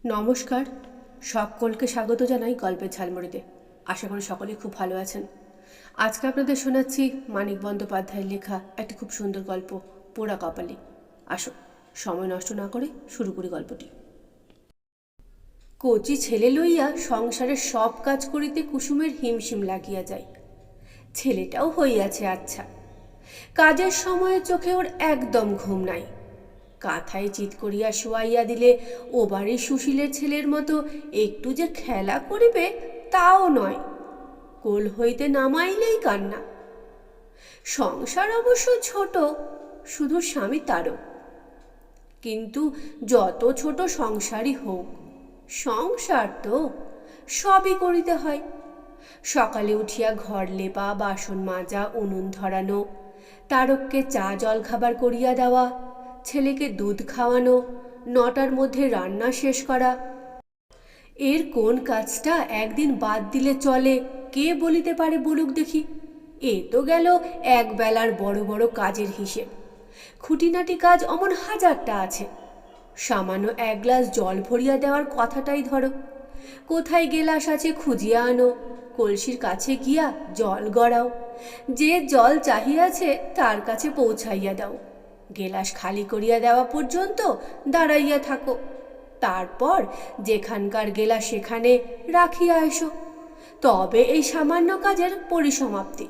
নমস্কার, সকলকে স্বাগত জানাই গল্পের ঝালমুড়িতে। আশা করি সকলেই খুব ভালো আছেন। আজকে আপনাদের শোনাচ্ছি মানিক বন্দ্যোপাধ্যায়ের লেখা একটি খুব সুন্দর গল্প, পোড়া কপালি। আসো, সময় নষ্ট না করে শুরু করি গল্পটি। কচি ছেলে লইয়া সংসারের সব কাজ করিতে কুসুমের হিমশিম লাগিয়া যায়। ছেলেটাও হইয়াছে আচ্ছা, কাজের সময়ে চোখে ওর একদম ঘুম নাই। কাঁথায় চিৎ করিয়া শোয়াইয়া দিলে ও বাড়ির সুশীলের ছেলের মতো একটু যে খেলা করিবে তাও নয়, কোল হইতে নামাইলেই কান্না। সংসার অবশ্য ছোট, শুধু স্বামী তারও, কিন্তু যত ছোট সংসারই হোক, সংসার তো সবই করিতে হয়। সকালে উঠিয়া ঘর লেপা, বাসন মাজা, উনুন ধরানো, তারককে চা জল খাবার করিয়া দেওয়া, ছেলেকে দুধ খাওয়ানো, 9টার মধ্যে রান্না শেষ করা। এর কোন কাজটা একদিন বাদ দিলে চলে কে বলিতে পারে বলুক দেখি। এ তো গেল এক বেলার বড় বড় কাজের হিসেব। খুঁটিনাটি কাজ অমন হাজারটা আছে। সামান্য 1 গ্লাস জল ভরিয়া দেওয়ার কথাটাই ধরো। কোথায় গেলাস আছে খুঁজিয়া আনো, কলসির কাছে গিয়া জল গড়াও, যে জল চাহিয়াছে তার কাছে পৌঁছাইয়া দাও, গেলাস খালি করিয়া দেওয়া পর্যন্ত দাঁড়াইয়া থাকো, তারপর যেখানকার গেলা সেখানে রাখিয়া এসো, তবে এই সামান্য কাজের পরিসমাপ্তি।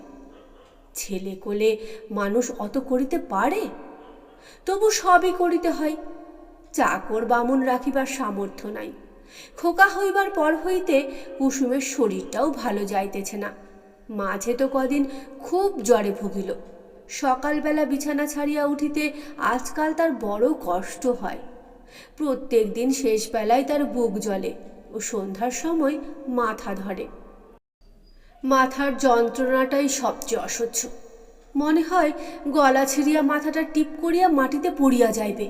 ছেলে কোলে মানুষ অত করিতে পারে? তবু সবই করিতে হয়। চাকর বামুন রাখিবার সামর্থ্য নাই। খোকা হইবার পর হইতে কুসুমের শরীরটাও ভালো যাইতেছে না। মাঝে তো কদিন খুব জ্বরে ভুগিল। সকালবেলা বিছানা ছাড়িয়া উঠিতে আজকাল তার বড় কষ্ট হয়। প্রত্যেক দিন শেষ বেলায় তার বুক জ্বলে ও সন্ধ্যার সময় মাথা ধরে। মাথার যন্ত্রণাটাই সবচেয়ে অসহ্য। মনে হয় গলা ছিঁড়িয়া মাথাটা টিপ করিয়া মাটিতে পড়িয়া যাইবে,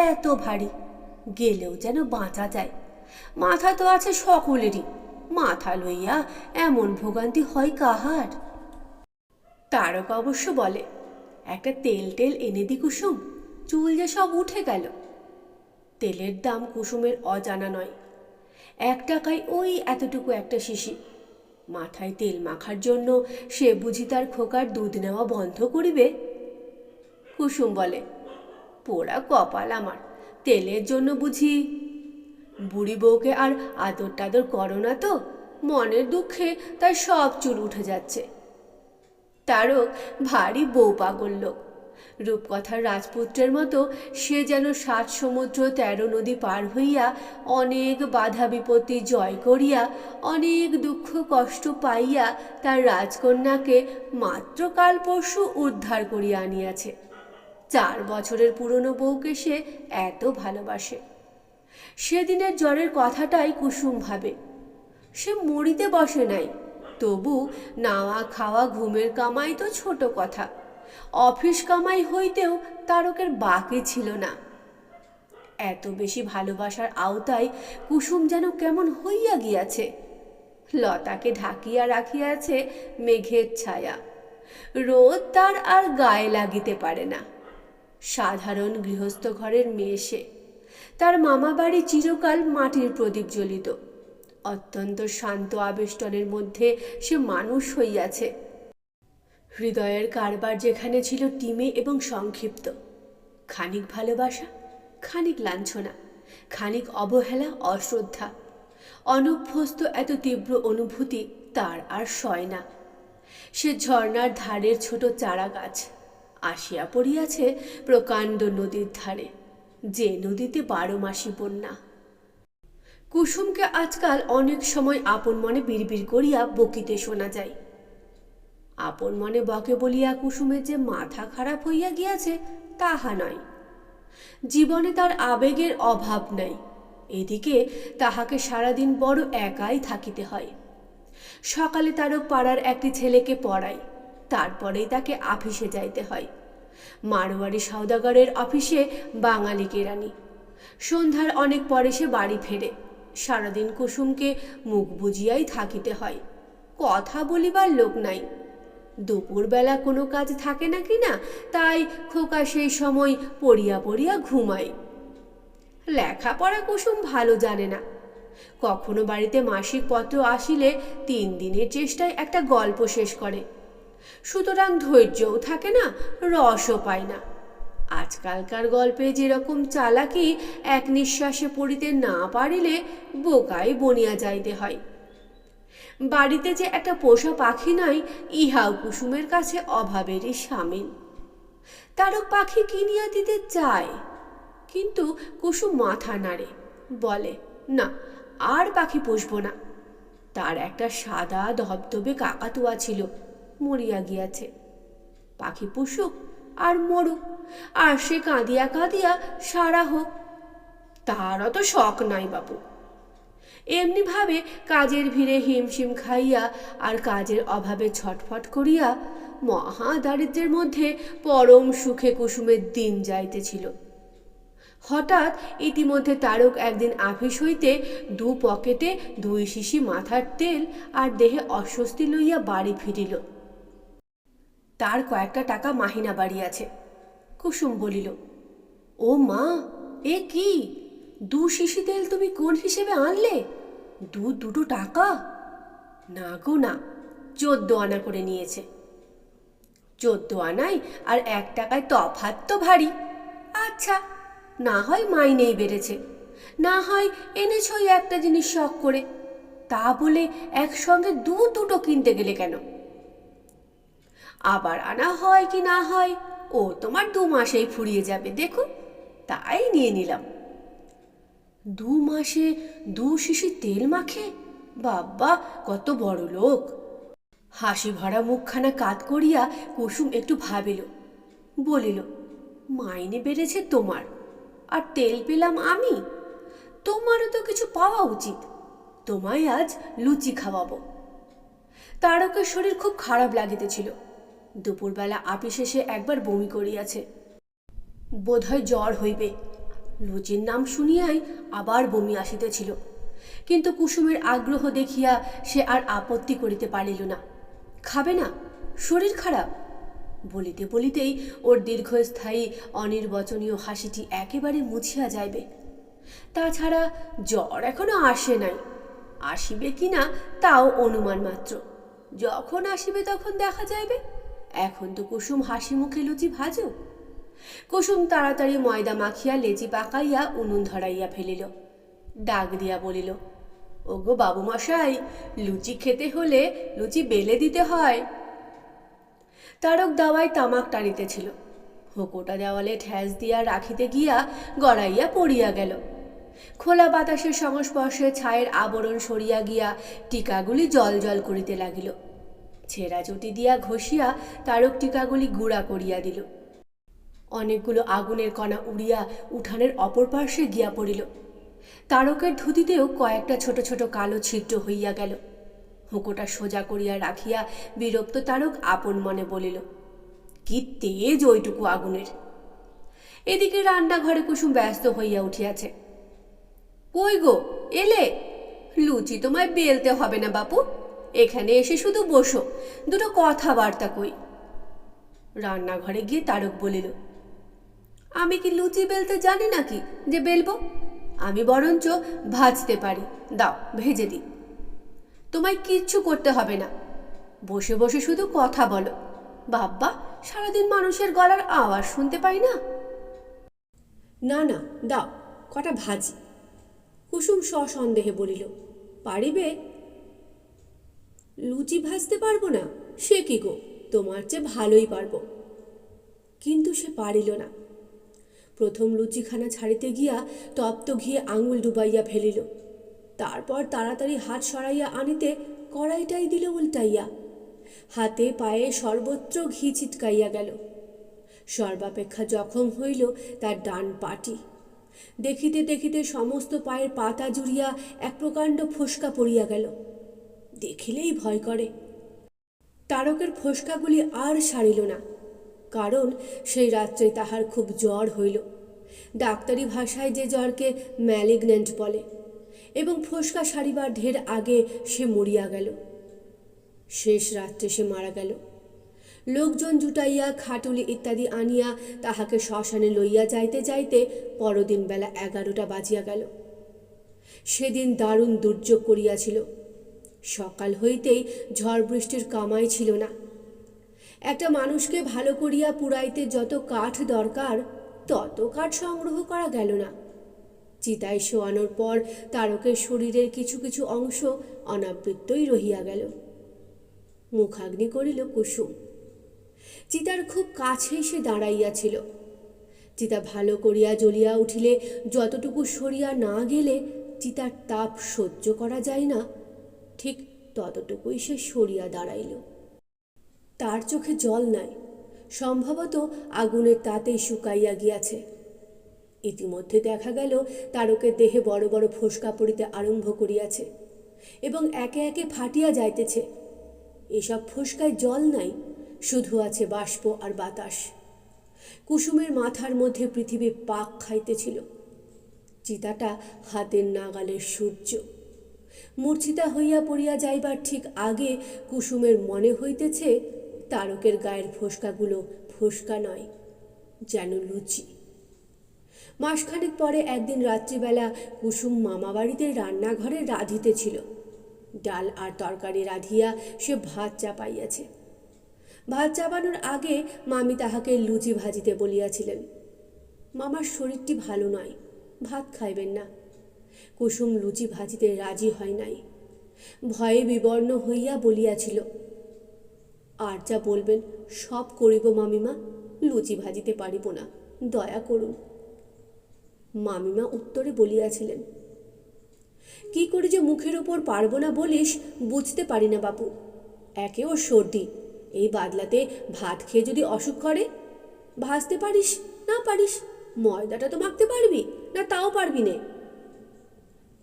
এত ভারী। গেলেও যেন বাঁচা যায়। মাথা তো আছে সকলেরই, মাথা লইয়া এমন ভোগান্তি হয় কাহার? তারক অবশ্য বলে, একটা তেল টেল এনে দি কুসুম, চুল যে সব উঠে গেল। তেলের দাম কুসুমের অজানা নয়। 1 টাকায় ওই এতটুকু একটা শিশি। মাথায় তেল মাখার জন্য সে বুঝি তার খোকার দুধ নেওয়া বন্ধ করিবে? কুসুম বলে, পোড়া কপাল আমার, তেলের জন্য বুঝি। বুড়ি বউকে আর আদর টাদর করো না তো, মনের দুঃখে তার সব চুল উঠে যাচ্ছে। তারক ভারী বউ পাগল লোক। রূপকথার রাজপুত্রের মতো সে যেন 7 সমুদ্র 13 নদী পার হইয়া, অনেক বাধা বিপত্তি জয় করিয়া, অনেক দুঃখ কষ্ট পাইয়া তার রাজকন্যাকে মাত্র কাল পরশু উদ্ধার করিয়া আনিয়াছে। 4 বছরের পুরনো বউকে সে এত ভালোবাসে। সেদিনের জ্বরের কথাটাই কুসুম ভাবে। সে মরিতে বসে নাই, তবু নাওয়া খাওয়া ঘুমের কামাই তো ছোট কথা। অফিস কামাই হইতেও তারকের বাকি ছিল না। এত বেশি ভালোবাসার আওতায় কুসুম যেন কেমন হইয়া গিয়াছে। লতাকে ঢাকিয়া রাখিয়াছে মেঘের ছায়া। রোদ তার আর গায়ে লাগিতে পারে না। সাধারণ গৃহস্থ ঘরের মেয়ে সে। তার মামা বাড়ি চিরকাল মাটির প্রদীপ জ্বলিত। অত্যন্ত শান্ত আবেষ্টনের মধ্যে সে মানুষ হইয়াছে। হৃদয়ের কারবার যেখানে ছিল টিমে এবং সংক্ষিপ্ত। খানিক ভালোবাসা, খানিক লাঞ্ছনা, খানিক অবহেলা, অশ্রদ্ধা। অনভ্যস্ত এত তীব্র অনুভূতি তার আর সয় না। সে ঝর্ণার ধারের ছোট চারা গাছ, আসিয়া পড়িয়াছে প্রকাণ্ড নদীর ধারে, যে নদীতে 12 মাসই বন্যা। কুসুমকে আজকাল অনেক সময় আপন মনে বিড়বিড় করিয়া বকিতে শোনা যায়। আপন মনে বকে বলিয়া কুসুমের যে মাথা খারাপ হইয়া গিয়াছে তাহা নয়। জীবনে তার আবেগের অভাব নাই, এদিকে তাহাকে সারাদিন বড় একাই থাকিতে হয়। সকালে তারও পাড়ার একটি ছেলেকে পড়ায়, তারপরেই তাকে আফিসে যাইতে হয়। মারোয়ারি সওদাগরের অফিসে বাঙালি কেরানি। সন্ধ্যার অনেক পরে সে বাড়ি ফেরে। সারাদিন কুসুমকে মুখ বুজিয়াই থাকিতে হয়, কথা বলিবার লোক নাই। দুপুরবেলা কোনো কাজ থাকে না কি না, তাই খোকা সেই সময় পড়িয়া পড়িয়া ঘুমায়। লেখাপড়া কুসুম ভালো জানে না। কখনো বাড়িতে মাসিক পত্র আসিলে 3 দিনের চেষ্টায় একটা গল্প শেষ করে। সুতরাং ধৈর্যও থাকে না, রসও পায় না। আজকালকার গল্পে যেরকম চালাকি এক নিঃশ্বাসে পড়িতে না পারিলে বোকায় বনিয়া যাইতে হয়। বাড়িতে যে একটা পোষা পাখি নাই, ইহাও কুসুমের কাছে অভাবেরই সামিল। তারক পাখি কিনিয়া দিতে চায়, কিন্তু কুসুম মাথা নাড়ে, বলে না, আর পাখি পুষব না। তার একটা সাদা ধবধবে কাকাতুয়া ছিল, মরিয়া গিয়াছে। পাখি পুষুক আর মরুক, আর সে কাঁদিয়া কাঁদিয়া সারা হোক, তার অত শখ নাই বাপু। এমনিভাবে কাজের ভিড়ে হিমশিম খাইয়া আর কাজের অভাবে ছটফট করিয়া মহা দারিদ্র্যের মধ্যে পরম সুখে কুসুমের দিন যাইতেছিল। হঠাৎ ইতিমধ্যে তারক একদিন আফিস হইতে 2 পকেটে 2 শিশি মাথার তেল আর দেহে অস্বস্তি লইয়া বাড়ি ফিরিল। তার কয়েকটা টাকা মাহিনা বাড়িয়াছে। কুসুম বলিল, ও মা, এ কি 2 শিশি তেল তুমি কোন হিসেবে আনলে? 2 টাকা? না গো না, 14 আনা করে নিয়েছে। 14 আনায় আর 1 টাকায় তফাৎ তো ভারী। আচ্ছা, না হয় মাইনেই বেড়েছে, না হয় এনেছই একটা জিনিস শখ করে, তা বলে একসঙ্গে দুটো কিনতে গেলে কেন? আবার আনা হয় কি না হয়, ও তোমার 2 মাসেই ফুরিয়ে যাবে, দেখো, তাই নিয়ে নিলাম। 2 মাসে 2 শিশি তেল মাখে? বাবা, কত বড় লোক! হাসি ভরা মুখখানা কাত করিয়া কুসুম একটু ভাবিল, বলিল, মাইনে বেড়েছে তোমার, আর তেল পেলাম আমি। তোমারও তো কিছু পাওয়া উচিত। তোমায় আজ লুচি খাওয়াবো। তারকের শরীর খুব খারাপ লাগিতেছিল। দুপুরবেলা আপিস শেষে একবার বমি করিয়াছে, বোধহয় জ্বর হইবে। লুচির নাম শুনিয়াই আবার বমি আসিতেছিল, কিন্তু কুসুমের আগ্রহ দেখিয়া সে আর আপত্তি করিতে পারিল না। খাবে না, শরীর খারাপ। বলিতে বলিতেই ওর দীর্ঘস্থায়ী অনির্বচনীয় হাসিটি একেবারে মুছিয়া যাইবে। তাছাড়া জ্বর এখনো আসে নাই, আসিবে কিনা তাও অনুমান মাত্র। যখন আসিবে তখন দেখা যাইবে। এখন তো কুসুম হাসি মুখে লুচি ভাজো। কুসুম তাড়াতাড়ি ময়দা মাখিয়া লেচি পাকাইয়া উনুন ধরাইয়া ফেলিল। ডাক দিয়া বলিল, ওগো বাবু মশাই, লুচি খেতে হলে লুচি বেলে দিতে হয়। তারক দাওয়ায় তামাক টানিতেছিল। হোকোটা দেওয়ালে ঠ্যাস দিয়া রাখিতে গিয়া গড়াইয়া পড়িয়া গেল। খোলা বাতাসের সংস্পর্শে ছায়ের আবরণ সরিয়া গিয়া টিকাগুলি জল জল করিতে লাগিল। ছেঁড়া চটি দিয়া ঘষিয়া তারক টিকাগুলি গুঁড়া করিয়া দিল। অনেকগুলো আগুনের কণা উড়িয়া উঠানের অপর পার্শ্বে গিয়া পড়িল। তারকের ধুতিতেও কয়েকটা ছোট ছোট কালো ছিদ্র হইয়া গেল। হুঁকোটা সোজা করিয়া রাখিয়া বিরক্ত তারক আপন মনে বলিল, কি তেজ ওইটুকু আগুনের! এদিকে রান্নাঘরে কুসুম ব্যস্ত হইয়া উঠিয়াছে। কই গো, এলে? লুচি তোমায় বেলতে হবে না বাপু, এখানে এসে শুধু বসো, 2 কথাবার্তা কই। রান্নাঘরে গিয়ে তারক বলিল, আমি কি লুচি বেলতে জানি নাকি যে বেলবো? আমি বরঞ্চ ভাজতে পারি, দাও ভেজে দিই। তোমায় কিচ্ছু করতে হবে না, বসে বসে শুধু কথা বলো। বাব্বা, সারাদিন মানুষের গলার আওয়াজ শুনতে পাই না। না না, দাও কটা ভাজি। কুসুম সসন্দেহে বলিল, পারিবে? লুচি ভাজতে পারবো না? সে কি গো, তোমার চেয়ে ভালোই পারবো। কিন্তু সে পারিল না। প্রথম লুচিখানা ছাড়িতে গিয়া তপ্ত ঘিয়ে আঙুল ডুবাইয়া ফেলিল। তারপর তাড়াতাড়ি হাত সরাইয়া আনিতে কড়াইটাই দিল উল্টাইয়া। হাতে পায়ে সর্বত্র ঘি ছিটকাইয়া গেল। সর্বাপেক্ষা জখম হইল তার ডান পাটি। দেখিতে দেখিতে সমস্ত পায়ের পাতা জুড়িয়া এক প্রকাণ্ড ফোসকা পড়িয়া গেল। দেখিলেই ভয় করে। তারকের ফোসকাগুলি আর সারিল না, কারণ সেই রাত্রে তাহার খুব জ্বর হইল। ডাক্তারি ভাষায় যে জ্বরকে ম্যালিগন্যান্ট বলে, এবং ফোসকা সারিবার ঢের আগে সে মরিয়া গেল। শেষ রাত্রে সে মারা গেল। লোকজন জুটাইয়া খাটুলি ইত্যাদি আনিয়া তাহাকে শ্মশানে লইয়া যাইতে যাইতে পরদিন বেলা 11টা বাজিয়া গেল। সেদিন দারুণ দুর্যোগ করিয়াছিল। সকাল হইতেই ঝড় বৃষ্টির কামাই ছিল না। একটা মানুষকে ভালো করিয়া পুড়াইতে যত কাঠ দরকার তত কাঠ সংগ্রহ করা গেল না। চিতায় শোয়ানোর পর তারকের শরীরের কিছু কিছু অংশ অনাবৃত্তই রহিয়া গেল। মুখাগ্নি করিল কুসুম। চিতার খুব কাছে সে দাঁড়াইয়াছিল। চিতা ভালো করিয়া জ্বলিয়া উঠিলে যতটুকু সরিয়া না গেলে চিতার তাপ সহ্য করা যায় না, ঠিক ততটুকুই সে সরিয়া দাঁড়াইল। তার চোখে জল নাই, সম্ভবত আগুনের তাতেই শুকাইয়া গিয়াছে। ইতিমধ্যে দেখা গেল তারকের দেহে বড় বড় ফোসকা পড়িতে আরম্ভ করিয়াছে এবং একে একে ফাটিয়া যাইতেছে। এসব ফোসকায় জল নাই, শুধু আছে বাষ্প আর বাতাস। কুসুমের মাথার মধ্যে পৃথিবী পাক খাইতেছিল। চিতাটা হাতের নাগালের সূর্য। মূর্ছিতা হইয়া পড়িয়া যাইবার ঠিক আগে কুসুমের মনে হইতেছে তারকের গায়ের ফোসকাগুলো ফোসকা নয়, যেন লুচি। মাসখানেক পরে একদিন রাত্রিবেলা কুসুম মামাবাড়িতে রান্নাঘরে রাঁধিতেছিল। ডাল আর তরকারি রাঁধিয়া সে ভাত চাপাইয়াছে। ভাত চাপানোর আগে মামি তাহাকে লুচি ভাজিতে বলিয়াছিলেন। মামার শরীরটি ভালো নয়, ভাত খাইবেন না। কুসুম লুচি ভাজিতে রাজি হয় নাই। ভয়ে বিবর্ণ হইয়া বলিয়াছিল, আর যা বলবেন সব করিব মামিমা, লুচি ভাজিতে পারিব না, দয়া করুন। মামিমা উত্তরে বলিয়াছিলেন, কি করে যে মুখের ওপর পারব না বলিস বুঝতে পারি না বাপু। একে ওর সর্দি, এই বাদলাতে ভাত খেয়ে যদি অসুখ করে। ভাজতে পারিস না পারিস, ময়দাটা তো মাখতে পারবি না, তাও পারবি নে।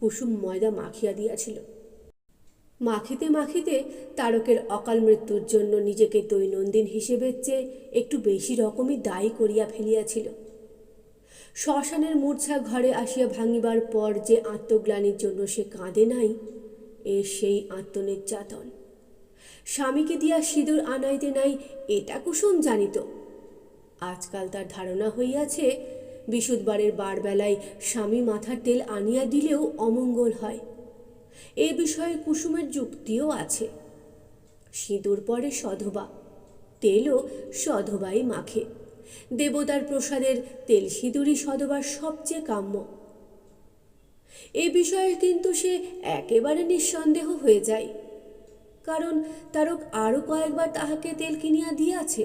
কুসুম ময়দা মাখিয়া দিয়াছিল। মাখিতে মাখিতে তারকের অকাল মৃত্যুর জন্য নিজেকে দৈনন্দিন হিসেবের চেয়ে একটু বেশি রকমই দায়ী করিয়া ফেলিয়াছিল। শ্মশানের মূর্ছা ঘরে আসিয়া ভাঙিবার পর যে আত্মগ্লানির জন্য সে কাঁদে নাই, সেই আত্মনির্যাতন। স্বামীকে দিয়া সিঁদুর আনাইতে নাই এটা কুসুম জানিত। আজকাল তার ধারণা হইয়াছে বিশুদ্ধবারের বারবেলায় স্বামী মাথার তেল আনিয়া দিলেও অমঙ্গল হয়। এ বিষয়ে কুসুমের যুক্তিও আছে। সিঁদুর পরে সধবা, তেলও সধবাই মাখে। দেবতার প্রসাদের তেল সিঁদুরই সধবার সবচেয়ে কাম্য। এ বিষয়ে কিন্তু সে একেবারে নিঃসন্দেহ হয়ে যায়, কারণ তারক আরও কয়েকবার তাহাকে তেল কিনিয়া দিয়াছে,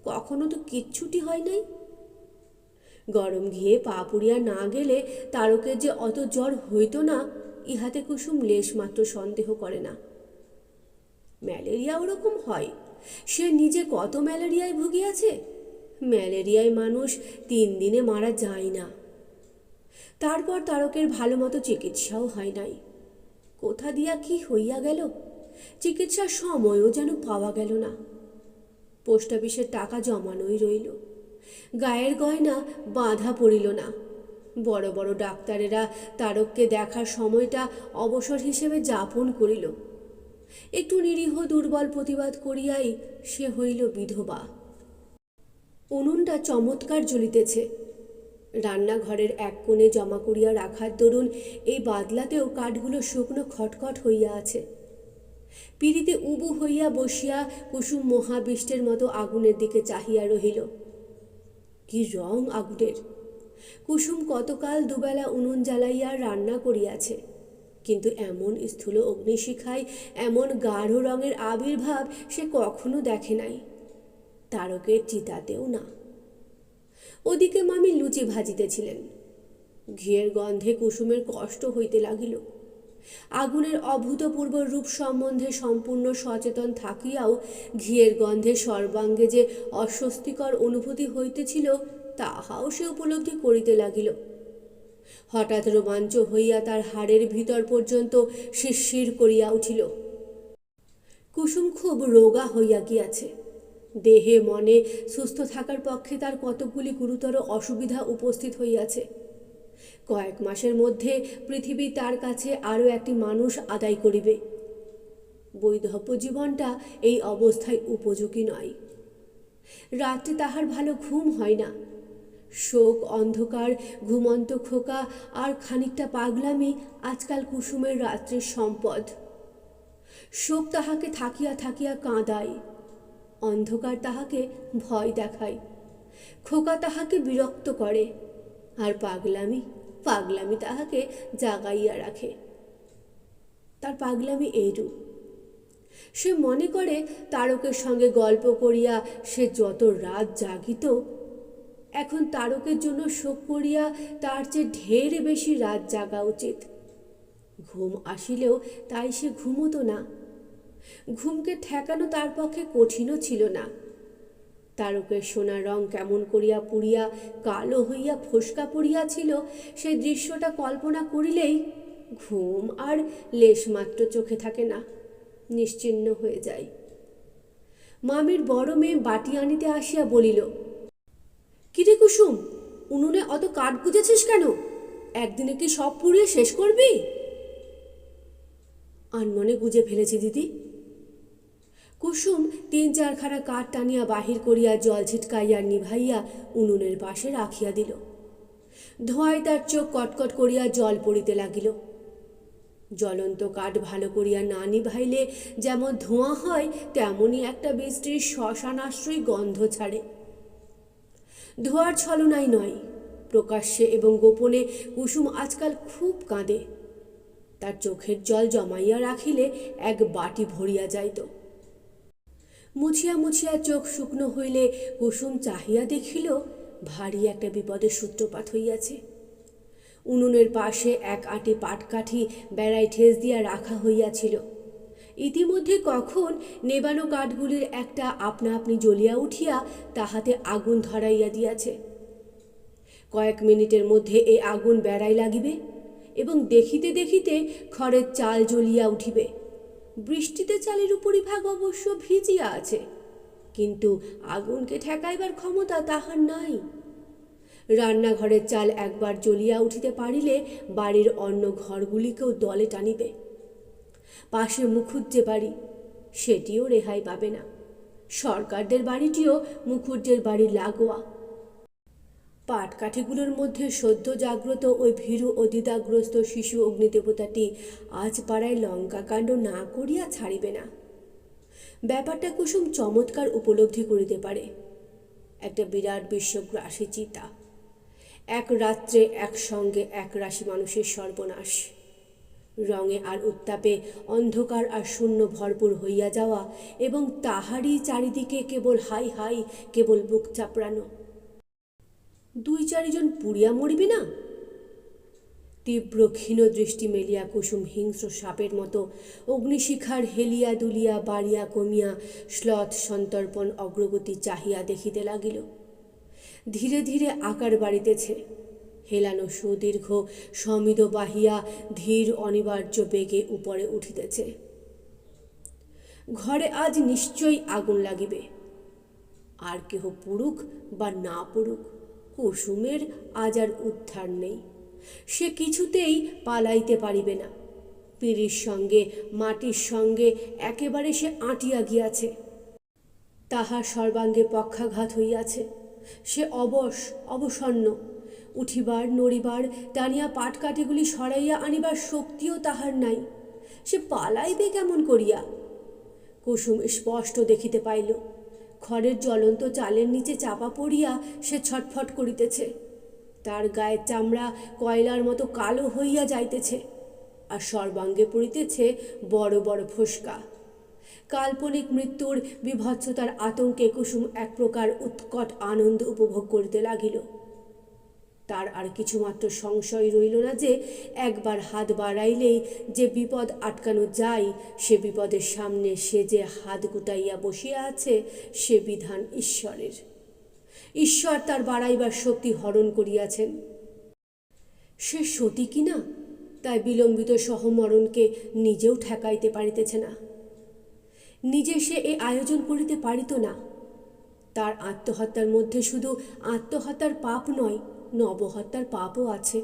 কখনো তো কিচ্ছুটি হয় নাই। গরম ঘিয়ে পা পুড়িয়া না গেলে তারকের যে অত জ্বর হইত না, ইহাতে কুসুম লেশমাত্র সন্দেহ করে না। ম্যালেরিয়া ওরকম হয়, সে নিজে কত ম্যালেরিয়ায় ভুগিয়াছে। ম্যালেরিয়ায় মানুষ 3 দিনে মারা যায় না। তারপর তারকের ভালো মতো চিকিৎসাও হয় নাই। কোথা দিয়া কি হইয়া গেল, চিকিৎসার সময়ও যেন পাওয়া গেল না। পোস্ট অফিসের টাকা জমানোই রইল, গায়ের গয়না বাঁধা পড়িল না। বড় বড় ডাক্তারেরা তারককে দেখার সময়টা অবসর হিসেবে যাপন করিল। একটু নিরীহ দুর্বল প্রতিবাদ করিয়াই সে হইল বিধবা। উনুনটা চমৎকার জ্বলিতেছে। রান্নাঘরের এক কোণে জমা করিয়া রাখার দরুন এই বাদলাতেও কাঠগুলো শুকনো খটখট হইয়া আছে। পিড়িতে উবু হইয়া বসিয়া কুসুম মহাবিষ্টের মতো আগুনের দিকে চাহিয়া রহিল। কি রং আগুনের! কুসুম কতকাল দুবেলা উনুন জ্বালাইয়া রান্না করিয়াছে, কিন্তু এমন স্থূল অগ্নিশিখায় এমন গাঢ় রঙের আবির্ভাব সে কখনো দেখে নাই, তারকের চিতাতেও না। ওদিকে মামি লুচি ভাজিতেছিলেন। ঘিয়ের গন্ধে কুসুমের কষ্ট হইতে লাগিল। আগুনের অভূতপূর্ব রূপ সম্বন্ধে সম্পূর্ণ সচেতন থাকিয়াও ঘিয়ের গন্ধে সর্বাঙ্গে যে অস্বস্তিকর অনুভূতি হইতেছিল তাহাও সে উপলব্ধি করিতে লাগিল। হঠাৎ রোমাঞ্চ হইয়া তার হাড়ের ভিতর পর্যন্ত শিরশির করিয়া উঠিল। কুসুম খুব রোগা হইয়া গিয়াছে। দেহে মনে সুস্থ থাকার পক্ষে তার কতকগুলি গুরুতর অসুবিধা উপস্থিত হইয়াছে। কয়েক মাসের মধ্যে পৃথিবী তার কাছে আরও একটি মানুষ আদায় করিবে। বৈধব্য জীবনটা এই অবস্থায় উপযোগী নয়। রাত্রে তাহার ভালো ঘুম হয় না। শোক, অন্ধকার, ঘুমন্ত খোকা আর খানিকটা পাগলামি আজকাল কুসুমের রাত্রির সম্পদ। শোক তাহাকে থাকিয়া থাকিয়া কাঁদায়, অন্ধকার তাহাকে ভয় দেখায়, খোকা তাহাকে বিরক্ত করে, আর পাগলামি পাগলামি তাহাকে জাগাইয়া রাখে। তার পাগলামি এইরূপ, সে মনে করে তারকের সঙ্গে গল্প করিয়া সে যত রাত জাগিত, এখন তারকের জন্য শোক করিয়া তার চেয়ে ঢের বেশি রাত জাগা উচিত। ঘুম আসিলেও তাই সে ঘুমতো না। ঘুমকে ঠেকানো তার পক্ষে কঠিনও ছিল না। তারকের সোনার রং কেমন করিয়া পুড়িয়া কালো হইয়া ফোসকা পড়িয়াছিল, সেই দৃশ্যটা কল্পনা করিলেই ঘুম আর লেশমাত্র চোখে থাকে না, নিশ্চিহ্ন হয়ে যায়। মামির বড় মেয়ে বাটি আনিতে আসিয়া বলিল, কিরে কুসুম, উনুনে অত কাঠ গুজেছিস কেন? একদিনে কি সব পুড়িয়ে শেষ করবি? আনমনে গুজে ফেলেছি দিদি। কুসুম ৩-৪খানা কাঠ টানিয়া বাহির করিয়া জল ছিটকাইয়া নিভাইয়া উনুনের পাশে রাখিয়া দিল। ধোঁয়ায় তার চোখ কটকট করিয়া জল পড়িতে লাগিল। জ্বলন্ত কাঠ ভালো করিয়া না নিভাইলে যেমন ধোঁয়া হয়, তেমনই একটা বৃষ্টির শ্মশানাশ্রয়ী গন্ধ ছাড়ে। ধোঁয়ার ছলনাই নয়, প্রকাশ্যে এবং গোপনে কুসুম আজকাল খুব কাঁদে। তার চোখের জল জমাইয়া রাখিলে এক বাটি ভরিয়া যাইত। মুছিয়া মুছিয়া চোখ শুকনো হইলে কুসুম চাহিয়া দেখিল ভারী একটা বিপদের সূত্রপাত হইয়াছে। উনুনের পাশে এক আঁটি পাটকাঠি বেড়ায় ঠেস দিয়া রাখা হইয়াছিল। ইতিমধ্যে কখন নেবানো কাঠগুলির একটা আপনা আপনি জ্বলিয়া উঠিয়া তাহাতে আগুন ধরাইয়া দিয়াছে। কয়েক মিনিটের মধ্যে এই আগুন বেড়ায় লাগিবে এবং দেখিতে দেখিতে খড়ের চাল জ্বলিয়া উঠিবে। বৃষ্টিতে চালের উপরিভাগ অবশ্য ভিজিয়া আছে, কিন্তু আগুনকে ঠেকাইবার ক্ষমতা তাহার নাই। রান্নাঘরের চাল একবার জ্বলিয়া উঠিতে পারিলে বাড়ির অন্য ঘরগুলিকেও দলে টানিবে। পাশে মুখুজ্জে বাড়ি, সেটিও রেহাই পাবে না। সরকারদের বাড়িটিও মুখুজ্জের বাড়ি লাগোয়া। পাটকাঠিগুলোর মধ্যে সদ্য জাগ্রত ওই ভীরু ও দ্বিধাগ্রস্ত শিশু অগ্নিদেবতাটি আজ পাড়ায় লঙ্কাকাণ্ড না করিয়া ছাড়িবে না। ব্যাপারটা কুসুম চমৎকার উপলব্ধি করিতে পারে। একটা বিরাট বিশ্বগ্রাসী চিতা, এক রাত্রে একসঙ্গে এক রাশি মানুষের সর্বনাশ। রঙে আর উত্তাপে অন্ধকার আর শূন্য ভরপুর হইয়া যাওয়া, এবং তাহারই চারিদিকে কেবল হাই হাই, কেবল বুক চাপড়ানো। ২-৪ জন পুড়িয়া মরিবে না? তীব্র ক্ষীণ দৃষ্টি মেলিয়া কুসুম হিংস্র সাপের মতো অগ্নিশিখার হেলিয়া দুলিয়া বাড়িয়া কমিয়া শ্লথ সন্তর্পণ অগ্রগতি চাহিয়া দেখিতে লাগিল। ধীরে ধীরে আকার বাড়িতেছে, হেলানো সুদীর্ঘ সমিদ বাহিয়া ধীর অনিবার্য বেগে উপরে উঠিতেছে। ঘরে আজ নিশ্চয়ই আগুন লাগিবে। আর কেহ পুড়ুক বা না পুড়ুক, কুসুমের আজ আর উদ্ধার নেই। সে কিছুতেই পালাইতে পারিবে না। পিঁড়ির সঙ্গে মাটির সঙ্গে একেবারে সে আঁটিয়া গিয়াছে। তাহার সর্বাঙ্গে পক্ষাঘাত হইয়াছে। সে অবসন্ন। উঠিবার, নড়িবার, টানিয়া পাটকাঠিগুলি সরাইয়া আনিবার শক্তিও তাহার নাই। সে পালাইবে কেমন করিয়া? কুসুম স্পষ্ট দেখিতে পাইল, খড়ের জ্বলন্ত চালের নিচে চাপা পড়িয়া সে ছটফট করিতেছে। তার গায়ের চামড়া কয়লার মতো কালো হইয়া যাইতেছে, আর সর্বাঙ্গে পড়িতেছে বড় বড় ফোসকা। কাল্পনিক মৃত্যুর বিভৎসতার আতঙ্কে কুসুম এক প্রকার উৎকট আনন্দ উপভোগ করিতে লাগিল। তার আর কিছুমাত্র সংশয় রইল না যে একবার হাত বাড়াইলেই যে বিপদ আটকানো যায়, সে বিপদের সামনে সে যে হাত গুটাইয়া বসিয়া আছে, সে বিধান ঈশ্বরের। ঈশ্বর তার বাড়াইবার শক্তি হরণ করিয়াছেন। সে সতী কিনা, তাই বিলম্বিত সহমরণকে নিজেও ঠেকাইতে পারিতেছে না। নিজে সে এ আয়োজন করিতে পারিত না। তার আত্মহত্যার মধ্যে শুধু আত্মহত্যার পাপ নয়, নবহত্যার পাপও আছে।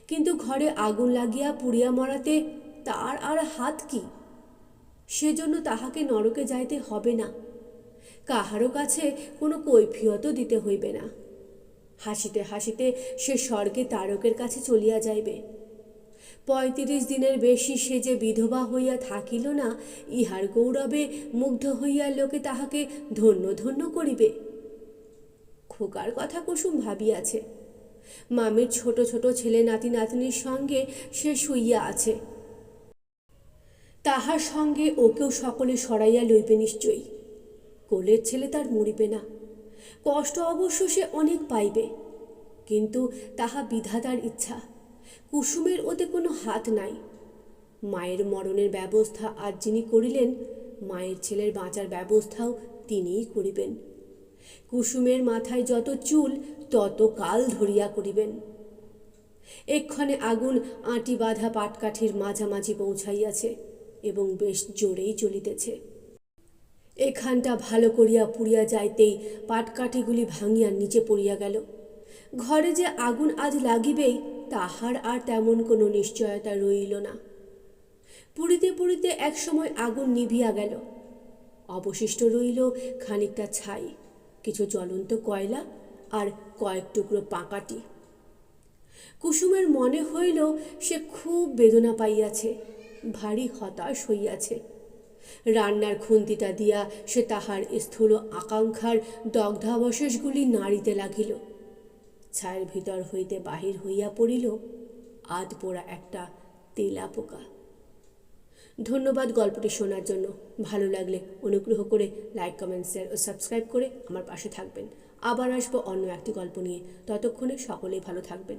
কিন্তু ঘরে আগুন লাগিয়া পুড়িয়া মরাতে তার আর হাত কি? সেজন্য তাহাকে নরকে যাইতে হবে না। কাহারও কাছে কোনো কৈফিয়তও দিতে হইবে না। হাসিতে হাসিতে সে স্বর্গে তারকের কাছে চলিয়া যাইবে। ৩৫ দিনের বেশি সে যে বিধবা হইয়া থাকিল না, ইহার গৌরবে মুগ্ধ হইয়া লোকে তাহাকে ধন্য ধন্য করিবে। খোকার কথা কুসুম ভাবিয়াছে। মামির ছোট ছোট ছেলে নাতি নাতনির সঙ্গে সে শুইয়া আছে। তাহার সঙ্গে ওকেও সকলে সরাইয়া লইবে নিশ্চয়ই। কোলের ছেলে তার মরিবে না। কষ্ট অবশ্য সে অনেক পাইবে, কিন্তু তাহা বিধাতার ইচ্ছা। কুসুমের ওতে কোনো হাত নাই। মায়ের মরণের ব্যবস্থা আজ যিনি করিলেন, মায়ের ছেলের বাঁচার ব্যবস্থাও তিনিই করিবেন। কুসুমের মাথায় যত চুল তত কাল ধরিয়া করিবেন। এক্ষণে আগুন আঁটি বাঁধা পাটকাঠির মাঝামাঝি পৌঁছাইয়াছে এবং বেশ জোরেই চলিতেছে। এখানটা ভালো করিয়া পুড়িয়া যাইতেই পাটকাঠিগুলি ভাঙিয়া নিচে পড়িয়া গেল। ঘরে যে আগুন আজ লাগিবেই তাহার আর তেমন কোনো নিশ্চয়তা রইল না। পুড়িতে পুড়িতে একসময় আগুন নিভিয়া গেল। অবশিষ্ট রইল খানিকটা ছাই, কিছু জ্বলন্ত কয়লা আর কয়েক টুকরো পাকাটি। কুসুমের মনে হইল সে খুব বেদনা পাইয়াছে, ভারী হতাশ হইয়াছে। রান্নার খুন্তিটা দিয়া সে তাহার স্থূল আকাঙ্ক্ষার দগ্ধাবশেষগুলি নাড়িতে লাগিল। ছায়ের ভিতর হইতে বাহির হইয়া পড়িল আধ পোড়া একটা তেলা পোকা। ধন্যবাদ গল্পটি শোনার জন্য। ভালো লাগলে অনুগ্রহ করে লাইক, কমেন্ট, শেয়ার ও সাবস্ক্রাইব করে আমার পাশে থাকবেন। আবার আসবো অন্য একটি গল্প নিয়ে। ততক্ষণে সকলেই ভালো থাকবেন।